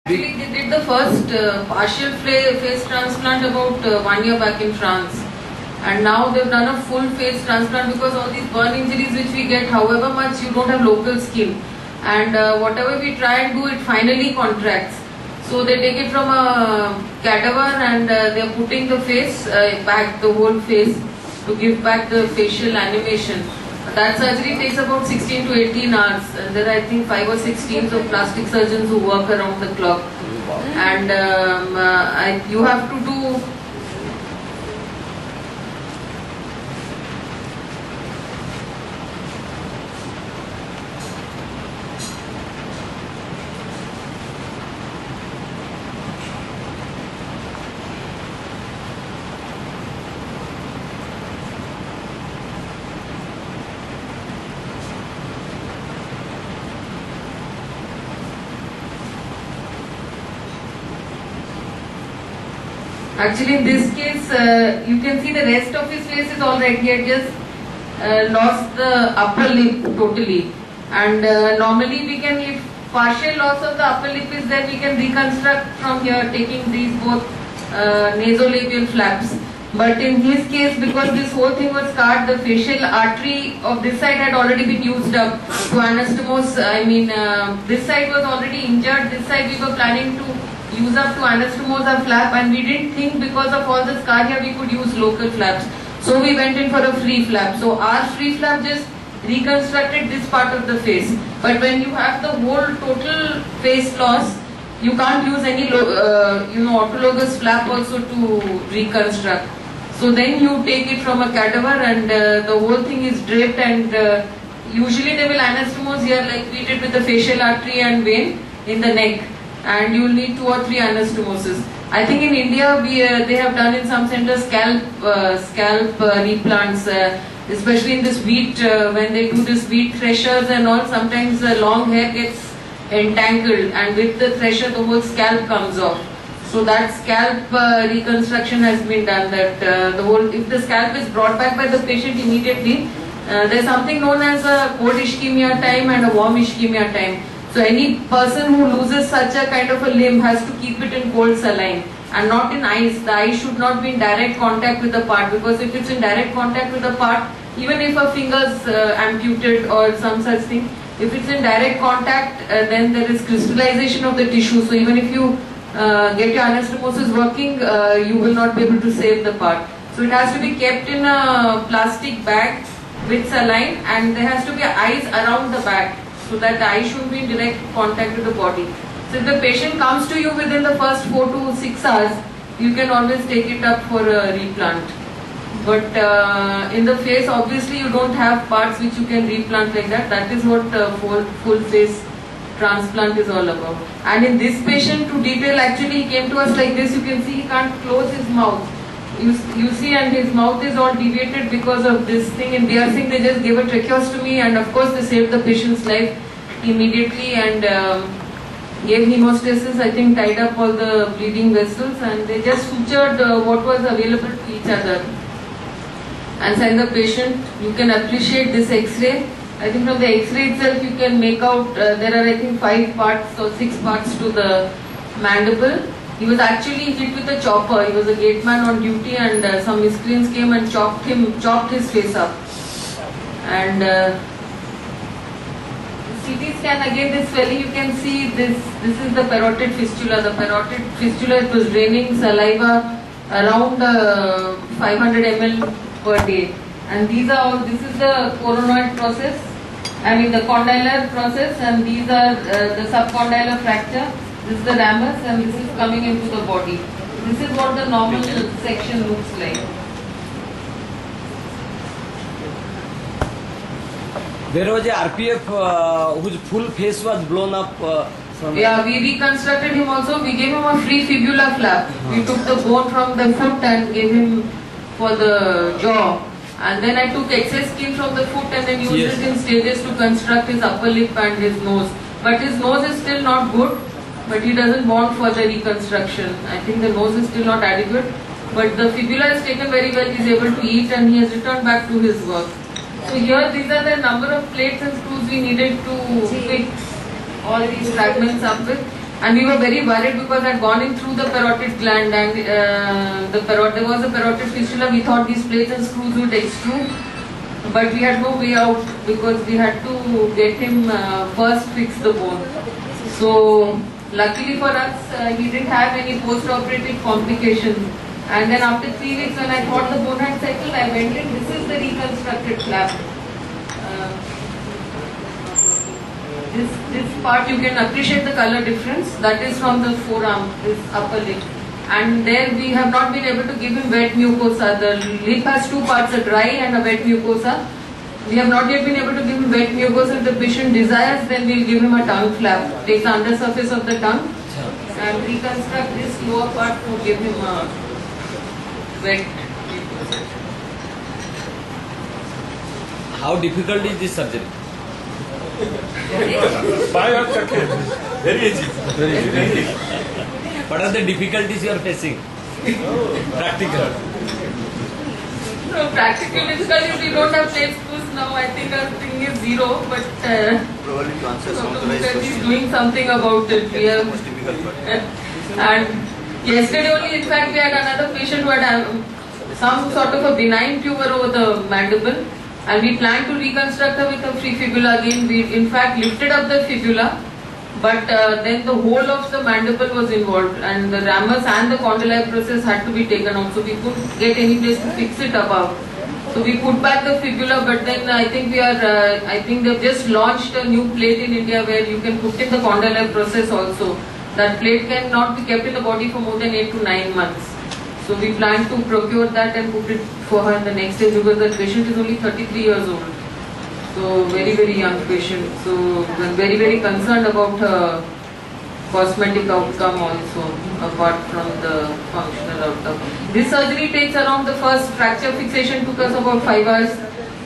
Actually, they did the first partial face transplant about 1 year back in France, and now they've done a full face transplant because all these burn injuries which we get, however much you don't have local skin, and whatever we try and do, it finally contracts. So they take it from a cadaver and they're putting the face back, the whole face, to give back the facial animation. That surgery takes about 16 to 18 hours, and there are, I think, 5 or 6 teams of plastic surgeons who work around the clock. And you have to do Actually, in this case, you can see the rest of his face is alright. He had just lost the upper lip totally. And normally we can, if partial loss of the upper lip is there, we can reconstruct from here, taking these both nasolabial flaps. But in his case, because this whole thing was scarred, the facial artery of this side had already been used up to anastomose. I mean, this side was already injured. This side we were planning to use up to anastomose our flap, and we didn't think because of all the scar here we could use local flaps. So we went in for a free flap. So our free flap just reconstructed this part of the face. But when you have the whole total face loss, you can't use any autologous flap also to reconstruct. So then you take it from a cadaver and the whole thing is draped, and usually they will anastomose here like we did with the facial artery and vein in the neck. And you will need 2 or 3 anastomoses. I think in India they have done in some centers scalp replants, especially in this wheat, when they do this wheat threshers and all, sometimes the long hair gets entangled, and with the thresher the whole scalp comes off. So that scalp reconstruction has been done, that if the scalp is brought back by the patient immediately, there's something known as a cold ischemia time and a warm ischemia time. So any person who loses such a kind of a limb has to keep it in cold saline and not in ice. The ice should not be in direct contact with the part, because if it's in direct contact with the part, even if a finger's amputated or some such thing, if it's in direct contact, then there is crystallization of the tissue. So even if you get your anastomosis working, you will not be able to save the part. So it has to be kept in a plastic bag with saline, and there has to be ice around the bag, so that the eye should be in direct contact with the body. So if the patient comes to you within the first 4 to 6 hours, you can always take it up for a replant. But in the face, obviously you don't have parts which you can replant like that. That is what full face transplant is all about. And in this patient, to detail, actually he came to us like this. You can see he can't close his mouth. You see, and his mouth is all deviated because of this thing. In BR Singh, they just gave a tracheostomy, and of course they saved the patient's life immediately and gave hemostasis. I think tied up all the bleeding vessels, and they just sutured what was available to each other and send the patient. You can appreciate this X-ray. I think from the X-ray itself you can make out there are, I think, 5 parts or 6 parts to the mandible. He was actually hit with a chopper. He was a gateman on duty, and some miscreants came and chopped his face up. And CT scan, again this swelling, you can see this is the parotid fistula. The parotid fistula, it was draining saliva around 500 ml per day. And these are all, this is the coronoid process, I mean the condylar process, and these are the subcondylar fracture. This is the ramus, and this is coming into the body. This is what the normal section looks like. There was a RPF whose full face was blown up. Yeah, we reconstructed him also. We gave him a free fibula flap. We took the bone from the foot and gave him for the jaw. And then I took excess skin from the foot and then used it in stages to construct his upper lip and his nose. But his nose is still not good. But he doesn't want further reconstruction. I think the nose is still not adequate. But the fibula is taken very well. He is able to eat, and he has returned back to his work. So here these are the number of plates and screws we needed to fit all these fragments up with. And we were very worried because I had gone in through the parotid gland, and there was a parotid fistula. We thought these plates and screws would extrude, but we had no way out because we had to get him first fix the bone. So luckily for us, he didn't have any post-operative complications. And then after 3 weeks, when I thought the bone had settled, I went in. This is the reconstructed flap. This part you can appreciate the color difference. That is from the forearm, this upper lip. And there we have not been able to give him wet mucosa. The lip has two parts, a dry and a wet mucosa. We have not yet been able to give him wet mucosa. If the patient desires, then we will give him a tongue flap. Take the undersurface of the tongue and reconstruct this lower part to give him a wet mucosa. How difficult is this surgery? Very easy. Very easy. What are the difficulties you are facing? Practical. No, practical difficulties, we don't have plate screws now. I think our thing is zero, but Probably to answer some of the Dr. questions. is doing something about it. We That's the have, most difficult part. and yesterday only, in fact, we had another patient who had some sort of a benign tumor over the mandible, and we planned to reconstruct her with a free fibula again. We in fact lifted up the fibula, but then the whole of the mandible was involved, and the ramus and the condylar process had to be taken out, so we couldn't get any place to fix it above. So we put back the fibula, but then I think they've just launched a new plate in India where you can put in the condylar process also. That plate cannot be kept in the body for more than 8 to 9 months. So we plan to procure that and put it for her in the next stage, because the patient is only 33 years old. So very, very young patient. So we're very, very concerned about her cosmetic outcome also, apart from the functional outcome. This surgery takes around, the first fracture fixation took us about 5 hours,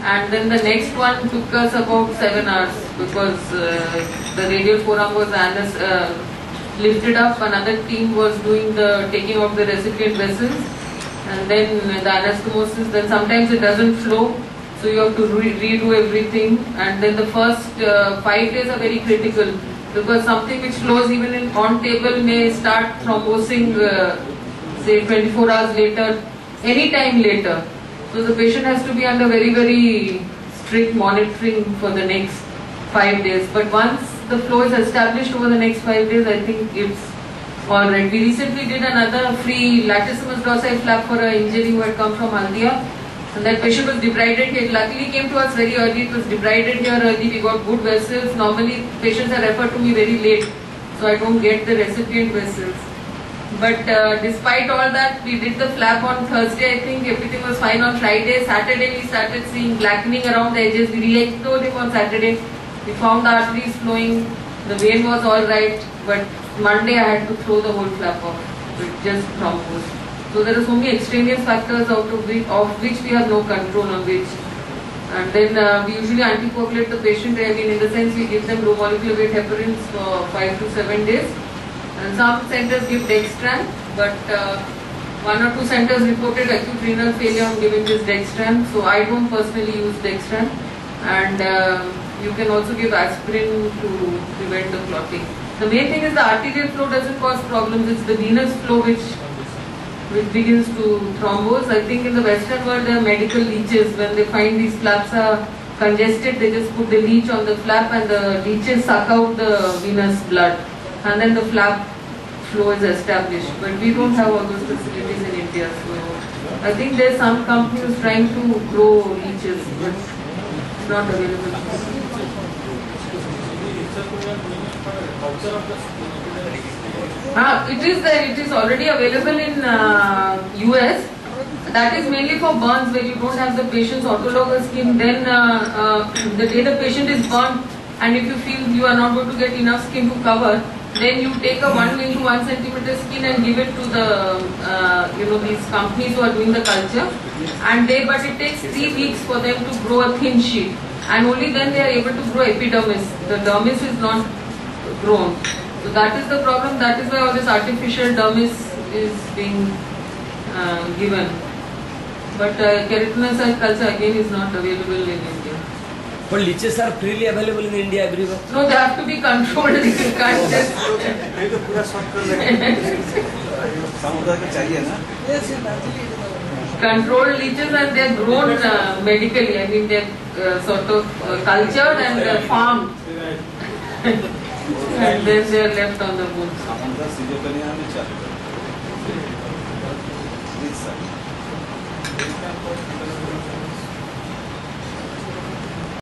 and then the next one took us about 7 hours, because the radial forearm was lifted up. Another team was doing the taking of the recipient vessels, and then the anastomosis. Then sometimes it doesn't flow, so you have to redo everything. And then the first 5 days are very critical, because something which flows even on table may start thrombosing, say 24 hours later, any time later. So the patient has to be under very, very strict monitoring for the next 5 days. But once the flow is established over the next 5 days, I think it's alright. We recently did another free latissimus dorsi flap for an injury who had come from Haldia, and that patient was debrided here. Luckily came to us very early. It was debrided here early. We got good vessels. Normally patients are referred to me very late, so I don't get the recipient vessels. But despite all that, we did the flap on Thursday. I think everything was fine on Friday. Saturday we started seeing blackening around the edges. We re-echoed him on Saturday. We found the arteries flowing. The vein was alright, but Monday I had to throw the whole flap off. It just thrombosed. So there are so many extraneous factors of which we have no control on which. And then we usually anticoagulate the patient. I mean, in the sense we give them low molecular weight heparins for 5 to 7 days. And some centers give Dextran, but 1 or 2 centers reported acute renal failure on giving this Dextran. So I don't personally use Dextran. And you can also give aspirin to prevent the clotting. The main thing is the arterial flow doesn't cause problems. It's the venous flow which begins to thrombose. I think in the Western world there are medical leeches. When they find these flaps are congested, they just put the leech on the flap, and the leeches suck out the venous blood, and then the flap flow is established. But we don't have all those facilities in India. So I think there's some companies trying to grow leeches, but it's not available. It is there. It is already available in US. That is mainly for burns where you don't have the patient's autologous skin. Then the day the patient is burnt, and if you feel you are not going to get enough skin to cover, then you take a 1 into 1 centimeter skin and give it to the these companies who are doing the culture. But it takes 3 weeks for them to grow a thin sheet, and only then they are able to grow epidermis. The dermis is not grown. So that is the problem. That is why all this artificial dermis is being given. But keratinocyte culture again is not available in India. But leeches are freely available in India everywhere. No, they have to be controlled. You can't just. ये तो पूरा short कर लेंगे समुद्र के चाहिए ना Controlled leeches and they're grown medically. I mean, they're sort of cultured and farmed. And then they're left on the bones. समुद्र सीधे तो नहीं आने चाहिए